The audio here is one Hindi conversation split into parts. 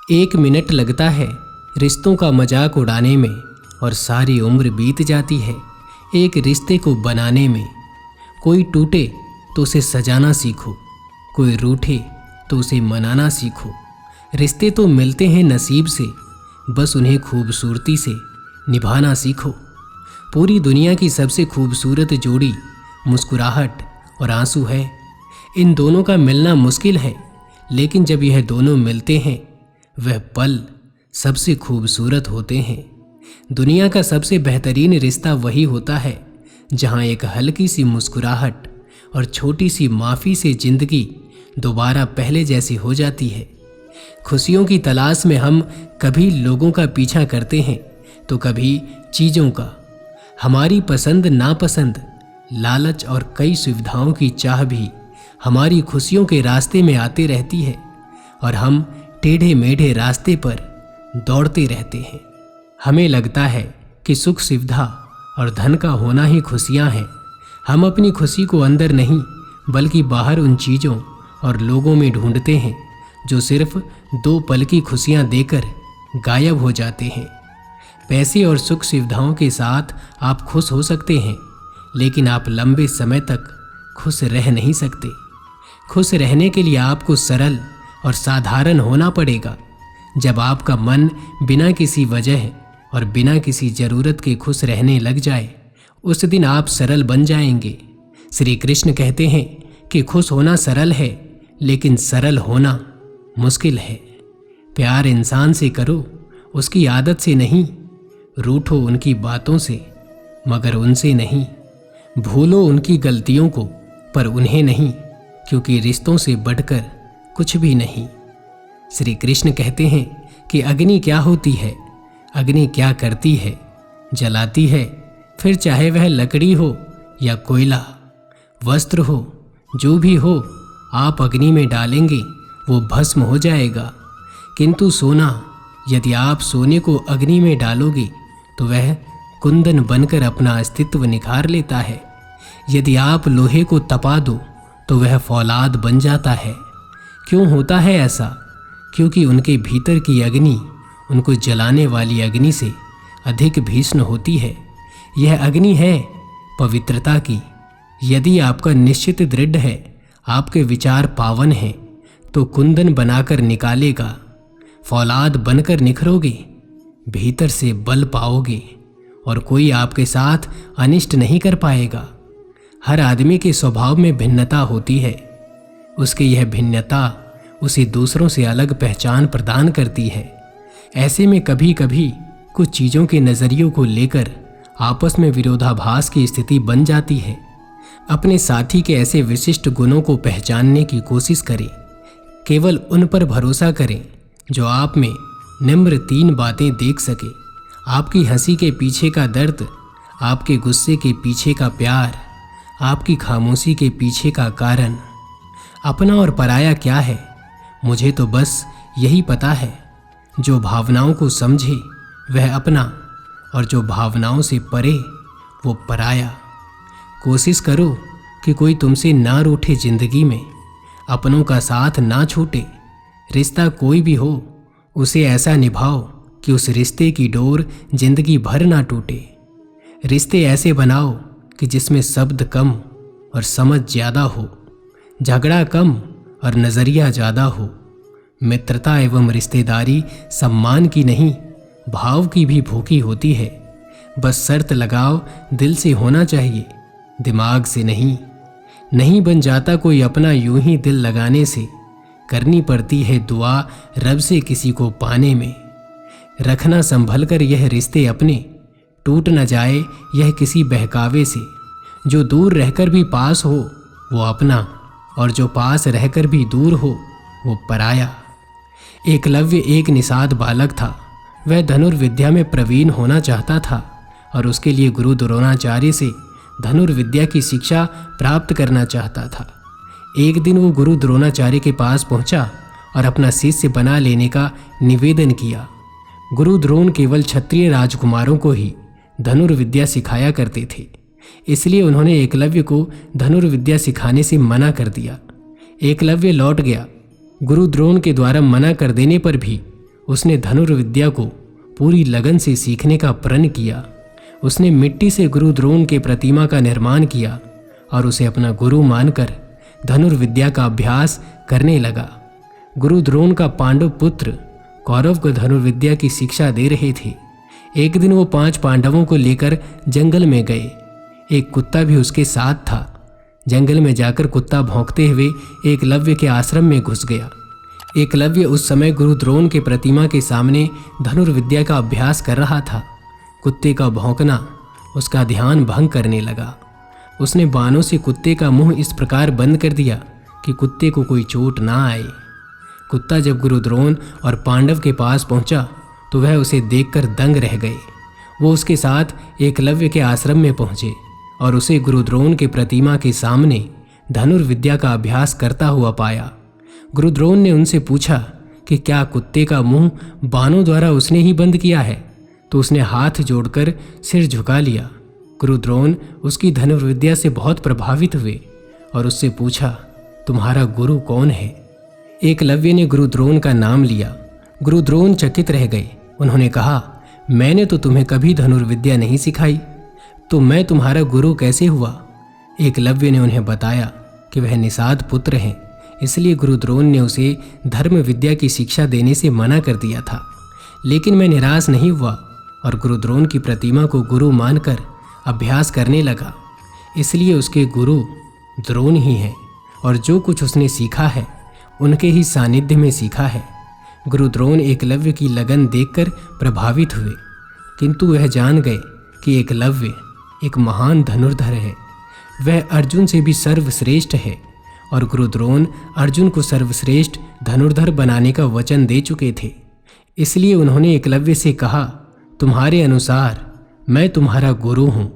1 मिनट लगता है रिश्तों का मजाक उड़ाने में और सारी उम्र बीत जाती है एक रिश्ते को बनाने में। कोई टूटे तो उसे सजाना सीखो, कोई रूठे तो उसे मनाना सीखो। रिश्ते तो मिलते हैं नसीब से, बस उन्हें खूबसूरती से निभाना सीखो। पूरी दुनिया की सबसे खूबसूरत जोड़ी मुस्कुराहट और आंसू है। इन दोनों का मिलना मुश्किल है, लेकिन जब यह दोनों मिलते हैं वह पल सबसे खूबसूरत होते हैं। दुनिया का सबसे बेहतरीन रिश्ता वही होता है जहां एक हल्की सी मुस्कुराहट और छोटी सी माफ़ी से जिंदगी दोबारा पहले जैसी हो जाती है। खुशियों की तलाश में हम कभी लोगों का पीछा करते हैं तो कभी चीज़ों का। हमारी पसंद नापसंद, लालच और कई सुविधाओं की चाह भी हमारी खुशियों के रास्ते में आती रहती है और हम टेढ़े मेढ़े रास्ते पर दौड़ते रहते हैं। हमें लगता है कि सुख सुविधा और धन का होना ही खुशियां हैं। हम अपनी खुशी को अंदर नहीं बल्कि बाहर उन चीज़ों और लोगों में ढूंढते हैं जो सिर्फ 2 पल की खुशियां देकर गायब हो जाते हैं। पैसे और सुख सुविधाओं के साथ आप खुश हो सकते हैं, लेकिन आप लंबे समय तक खुश रह नहीं सकते। खुश रहने के लिए आपको सरल और साधारण होना पड़ेगा। जब आपका मन बिना किसी वजह और बिना किसी ज़रूरत के खुश रहने लग जाए, उस दिन आप सरल बन जाएंगे। श्री कृष्ण कहते हैं कि खुश होना सरल है, लेकिन सरल होना मुश्किल है। प्यार इंसान से करो, उसकी आदत से नहीं। रूठो उनकी बातों से, मगर उनसे नहीं। भूलो उनकी गलतियों को, पर उन्हें नहीं, क्योंकि रिश्तों से बढ़कर कुछ भी नहीं। श्री कृष्ण कहते हैं कि अग्नि क्या होती है, अग्नि क्या करती है, जलाती है, फिर चाहे वह लकड़ी हो या कोयला, वस्त्र हो, जो भी हो, आप अग्नि में डालेंगे वो भस्म हो जाएगा। किंतु सोना, यदि आप सोने को अग्नि में डालोगे तो वह कुंदन बनकर अपना अस्तित्व निखार लेता है। यदि आप लोहे को तपा दो तो वह फौलाद बन जाता है। क्यों होता है ऐसा? क्योंकि उनके भीतर की अग्नि उनको जलाने वाली अग्नि से अधिक भीषण होती है। यह अग्नि है पवित्रता की। यदि आपका निश्चित दृढ़ है, आपके विचार पावन हैं, तो कुंदन बनाकर निकालेगा। फौलाद बनकर निखरोगे, भीतर से बल पाओगे और कोई आपके साथ अनिष्ट नहीं कर पाएगा। हर आदमी के स्वभाव में भिन्नता होती है। उसकी यह भिन्नता उसे दूसरों से अलग पहचान प्रदान करती है। ऐसे में कभी कभी कुछ चीज़ों के नज़रियों को लेकर आपस में विरोधाभास की स्थिति बन जाती है। अपने साथी के ऐसे विशिष्ट गुणों को पहचानने की कोशिश करें। केवल उन पर भरोसा करें जो आप में निम्र 3 बातें देख सके। आपकी हंसी के पीछे का दर्द, आपके गुस्से के पीछे का प्यार, आपकी खामोशी के पीछे का कारण। अपना और पराया क्या है? मुझे तो बस यही पता है। जो भावनाओं को समझे वह अपना, और जो भावनाओं से परे वो पराया। कोशिश करो कि कोई तुमसे ना रूठे जिंदगी में, अपनों का साथ ना छूटे। रिश्ता कोई भी हो, उसे ऐसा निभाओ कि उस रिश्ते की डोर जिंदगी भर ना टूटे। रिश्ते ऐसे बनाओ कि जिसमें शब्द कम और समझ ज़्यादा हो, झगड़ा कम और नज़रिया ज़्यादा हो। मित्रता एवं रिश्तेदारी सम्मान की नहीं, भाव की भी भूखी होती है। बस शर्त लगाओ, दिल से होना चाहिए, दिमाग से नहीं। नहीं बन जाता कोई अपना यूं ही दिल लगाने से। करनी पड़ती है दुआ रब से किसी को पाने में। रखना संभल कर यह रिश्ते अपने, टूट न जाए यह किसी बहकावे से। जो दूर रहकर भी पास हो वो अपना, और जो पास रहकर भी दूर हो वो पराया। एकलव्य एक निषाद बालक था। वह धनुर्विद्या में प्रवीण होना चाहता था और उसके लिए गुरु द्रोणाचार्य से धनुर्विद्या की शिक्षा प्राप्त करना चाहता था। एक दिन वो गुरु द्रोणाचार्य के पास पहुंचा और अपना शिष्य बना लेने का निवेदन किया। गुरु द्रोण केवल क्षत्रिय राजकुमारों को ही धनुर्विद्या सिखाया करते थे, इसलिए उन्होंने एकलव्य को धनुर्विद्या सिखाने से मना कर दिया। एकलव्य लौट गया। गुरु द्रोण के द्वारा मना कर देने पर भी उसने धनुर्विद्या को पूरी लगन से सीखने का प्रण किया। उसने मिट्टी से गुरु द्रोण के प्रतिमा का निर्माण किया और उसे अपना गुरु मानकर धनुर्विद्या का अभ्यास करने लगा। गुरु द्रोण का पांडव पुत्र कौरव को धनुर्विद्या की शिक्षा दे रहे थे। एक दिन वो 5 पांडवों को लेकर जंगल में गए। एक कुत्ता भी उसके साथ था। जंगल में जाकर कुत्ता भौंकते हुए एकलव्य के आश्रम में घुस गया। एकलव्य उस समय गुरु द्रोण के प्रतिमा के सामने धनुर्विद्या का अभ्यास कर रहा था। कुत्ते का भौंकना उसका ध्यान भंग करने लगा। उसने बाणों से कुत्ते का मुंह इस प्रकार बंद कर दिया कि कुत्ते को कोई चोट ना आए। कुत्ता जब गुरु द्रोण और पांडव के पास पहुंचा तो वह उसे देखकर दंग रह गए। वो उसके साथ एकलव्य के आश्रम में पहुंचे और उसे गुरु द्रोण के प्रतिमा के सामने धनुर्विद्या का अभ्यास करता हुआ पाया। गुरु द्रोण ने उनसे पूछा कि क्या कुत्ते का मुंह बाणों द्वारा उसने ही बंद किया है? तो उसने हाथ जोड़कर सिर झुका लिया। गुरु द्रोण उसकी धनुर्विद्या से बहुत प्रभावित हुए और उससे पूछा, तुम्हारा गुरु कौन है? एकलव्य ने गुरु द्रोण का नाम लिया। गुरु द्रोण चकित रह गए। उन्होंने कहा, मैंने तो तुम्हें कभी धनुर्विद्या नहीं सिखाई, तो मैं तुम्हारा गुरु कैसे हुआ? एकलव्य ने उन्हें बताया कि वह निषाद पुत्र हैं, इसलिए गुरु द्रोण ने उसे धर्म विद्या की शिक्षा देने से मना कर दिया था। लेकिन मैं निराश नहीं हुआ और गुरु द्रोण की प्रतिमा को गुरु मानकर अभ्यास करने लगा। इसलिए उसके गुरु द्रोण ही हैं और जो कुछ उसने सीखा है उनके ही सानिध्य में सीखा है। गुरु द्रोण एकलव्य की लगन देखकर प्रभावित हुए, किंतु वह जान गए कि एकलव्य एक महान धनुर्धर है। वह अर्जुन से भी सर्वश्रेष्ठ है और गुरु द्रोण अर्जुन को सर्वश्रेष्ठ धनुर्धर बनाने का वचन दे चुके थे। इसलिए उन्होंने एकलव्य से कहा, तुम्हारे अनुसार मैं तुम्हारा गुरु हूँ,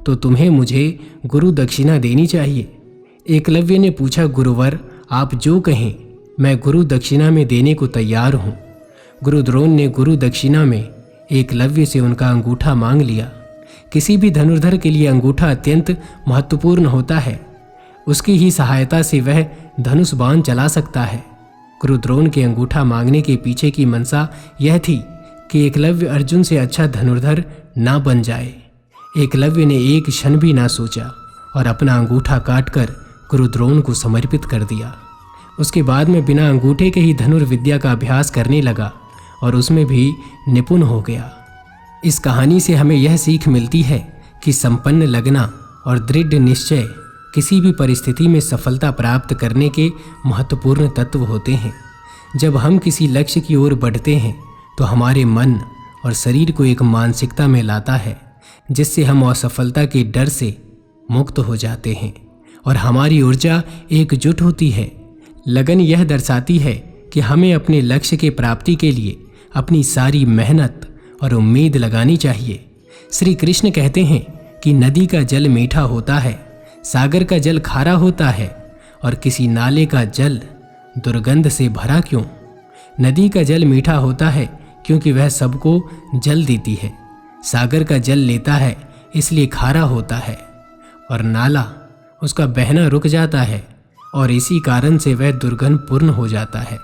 तो तुम्हें मुझे गुरु दक्षिणा देनी चाहिए। एकलव्य ने पूछा, गुरुवर आप जो कहें मैं गुरु दक्षिणा में देने को तैयार हूँ। गुरु द्रोण ने गुरु दक्षिणा में एकलव्य से उनका अंगूठा मांग लिया। किसी भी धनुर्धर के लिए अंगूठा अत्यंत महत्वपूर्ण होता है। उसकी ही सहायता से वह धनुष बाण चला सकता है। गुरु द्रोण के अंगूठा मांगने के पीछे की मंशा यह थी कि एकलव्य अर्जुन से अच्छा धनुर्धर ना बन जाए। एकलव्य ने एक क्षण भी ना सोचा और अपना अंगूठा काटकर गुरु द्रोण को समर्पित कर दिया। उसके बाद में बिना अंगूठे के ही धनुर्विद्या का अभ्यास करने लगा और उसमें भी निपुण हो गया। इस कहानी से हमें यह सीख मिलती है कि संपन्न लगना और दृढ़ निश्चय किसी भी परिस्थिति में सफलता प्राप्त करने के महत्वपूर्ण तत्व होते हैं। जब हम किसी लक्ष्य की ओर बढ़ते हैं तो हमारे मन और शरीर को एक मानसिकता में लाता है, जिससे हम असफलता के डर से मुक्त हो जाते हैं और हमारी ऊर्जा एकजुट होती है। लगन यह दर्शाती है कि हमें अपने लक्ष्य के प्राप्ति के लिए अपनी सारी मेहनत और उम्मीद लगानी चाहिए। श्री कृष्ण कहते हैं कि नदी का जल मीठा होता है, सागर का जल खारा होता है और किसी नाले का जल दुर्गंध से भरा क्यों? नदी का जल मीठा होता है क्योंकि वह सबको जल देती है। सागर का जल लेता है इसलिए खारा होता है और नाला उसका बहना रुक जाता है और इसी कारण से वह दुर्गंध पूर्ण हो जाता है।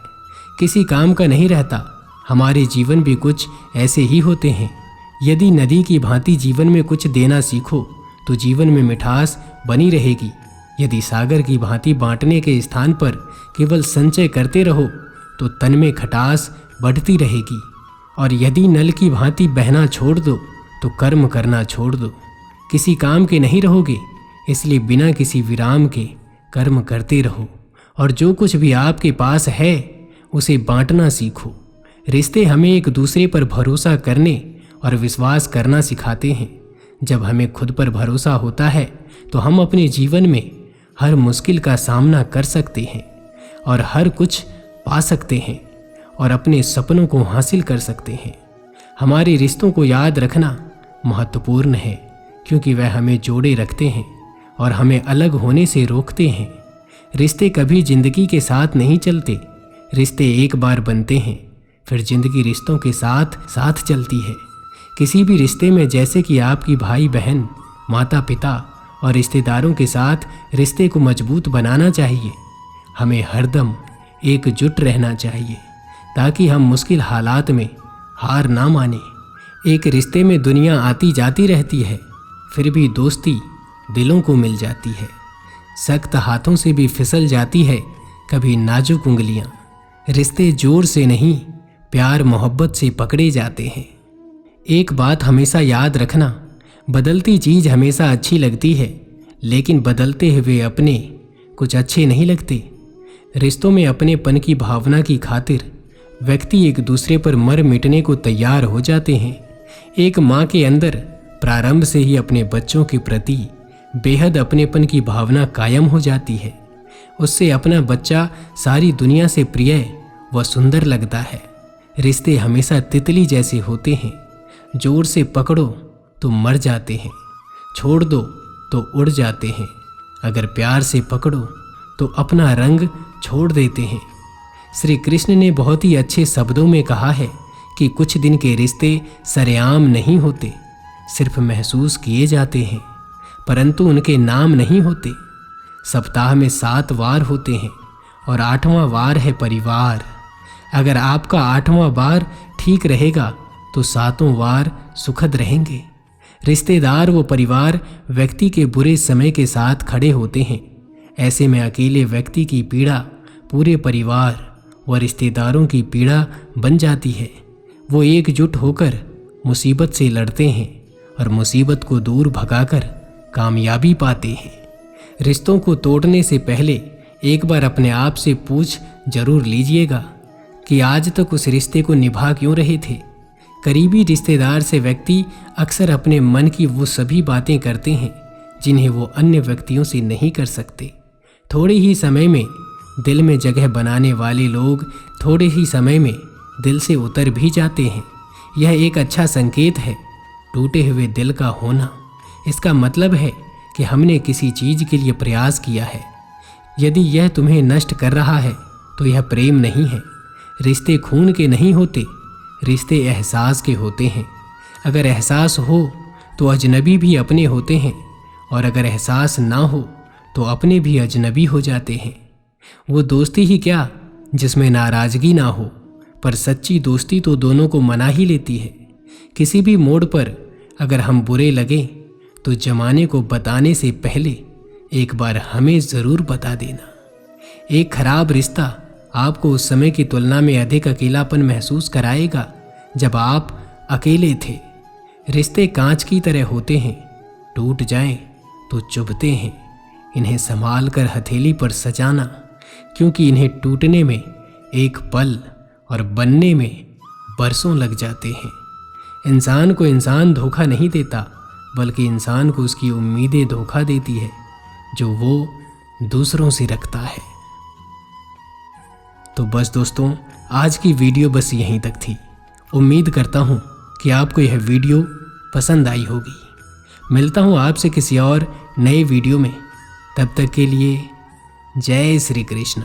किसी काम का नहीं रहता। हमारे जीवन भी कुछ ऐसे ही होते हैं। यदि नदी की भांति जीवन में कुछ देना सीखो तो जीवन में मिठास बनी रहेगी। यदि सागर की भांति बांटने के स्थान पर केवल संचय करते रहो तो तन में खटास बढ़ती रहेगी। और यदि नल की भांति बहना छोड़ दो तो कर्म करना छोड़ दो। किसी काम के नहीं रहोगे, इसलिए बिना किसी विराम के कर्म करते रहो और जो कुछ भी आपके पास है उसे बांटना सीखो। रिश्ते हमें एक दूसरे पर भरोसा करने और विश्वास करना सिखाते हैं। जब हमें खुद पर भरोसा होता है तो हम अपने जीवन में हर मुश्किल का सामना कर सकते हैं और हर कुछ पा सकते हैं और अपने सपनों को हासिल कर सकते हैं। हमारे रिश्तों को याद रखना महत्वपूर्ण है क्योंकि वह हमें जोड़े रखते हैं और हमें अलग होने से रोकते हैं। रिश्ते कभी जिंदगी के साथ नहीं चलते। रिश्ते एक बार बनते हैं, फिर जिंदगी रिश्तों के साथ साथ चलती है। किसी भी रिश्ते में, जैसे कि आपकी भाई बहन, माता पिता और रिश्तेदारों के साथ रिश्ते को मजबूत बनाना चाहिए। हमें हरदम एकजुट रहना चाहिए। ताकि हम मुश्किल हालात में हार ना माने। एक रिश्ते में दुनिया आती जाती रहती है, फिर भी दोस्ती दिलों को मिल जाती है। सख्त हाथों से भी फिसल जाती है कभी नाजुक उंगलियां। रिश्ते जोर से नहीं, प्यार मोहब्बत से पकड़े जाते हैं। एक बात हमेशा याद रखना, बदलती चीज़ हमेशा अच्छी लगती है, लेकिन बदलते हुए अपने कुछ अच्छे नहीं लगते। रिश्तों में अपनेपन की भावना की खातिर व्यक्ति एक दूसरे पर मर मिटने को तैयार हो जाते हैं। एक माँ के अंदर प्रारंभ से ही अपने बच्चों के प्रति बेहद अपनेपन की भावना कायम हो जाती है। उससे अपना बच्चा सारी दुनिया से प्रिय व सुंदर लगता है। रिश्ते हमेशा तितली जैसे होते हैं, जोर से पकड़ो तो मर जाते हैं, छोड़ दो तो उड़ जाते हैं। अगर प्यार से पकड़ो तो अपना रंग छोड़ देते हैं। श्री कृष्ण ने बहुत ही अच्छे शब्दों में कहा है कि कुछ दिन के रिश्ते सरेआम नहीं होते, सिर्फ महसूस किए जाते हैं, परंतु उनके नाम नहीं होते। सप्ताह में 7 वार होते हैं और 8वां वार है परिवार। अगर आपका 8वां वार ठीक रहेगा तो 7 वार सुखद रहेंगे। रिश्तेदार व परिवार व्यक्ति के बुरे समय के साथ खड़े होते हैं। ऐसे में अकेले व्यक्ति की पीड़ा पूरे परिवार व रिश्तेदारों की पीड़ा बन जाती है। वो एकजुट होकर मुसीबत से लड़ते हैं और मुसीबत को दूर भगाकर कामयाबी पाते हैं। रिश्तों को तोड़ने से पहले एक बार अपने आप से पूछ जरूर लीजिएगा कि आज तक उस रिश्ते को निभा क्यों रहे थे। करीबी रिश्तेदार से व्यक्ति अक्सर अपने मन की वो सभी बातें करते हैं जिन्हें वो अन्य व्यक्तियों से नहीं कर सकते। थोड़े ही समय में दिल में जगह बनाने वाले लोग थोड़े ही समय में दिल से उतर भी जाते हैं। यह एक अच्छा संकेत है टूटे हुए दिल का होना। इसका मतलब है कि हमने किसी चीज़ के लिए प्रयास किया है। यदि यह तुम्हें नष्ट कर रहा है तो यह प्रेम नहीं है। रिश्ते खून के नहीं होते, रिश्ते एहसास के होते हैं। अगर एहसास हो तो अजनबी भी अपने होते हैं, और अगर एहसास ना हो तो अपने भी अजनबी हो जाते हैं। वो दोस्ती ही क्या जिसमें नाराज़गी ना हो, पर सच्ची दोस्ती तो दोनों को मना ही लेती है। किसी भी मोड़ पर अगर हम बुरे लगे तो जमाने को बताने से पहले एक बार हमें ज़रूर बता देना। एक खराब रिश्ता आपको उस समय की तुलना में अधिक अकेलापन महसूस कराएगा जब आप अकेले थे। रिश्ते कांच की तरह होते हैं, टूट जाएं तो चुभते हैं। इन्हें संभाल कर हथेली पर सजाना, क्योंकि इन्हें टूटने में एक पल और बनने में बरसों लग जाते हैं। इंसान को इंसान धोखा नहीं देता, बल्कि इंसान को उसकी उम्मीदें धोखा देती है जो वो दूसरों से रखता है। तो बस दोस्तों, आज की वीडियो बस यहीं तक थी। उम्मीद करता हूँ कि आपको यह वीडियो पसंद आई होगी। मिलता हूँ आपसे किसी और नए वीडियो में। तब तक के लिए जय श्री कृष्ण।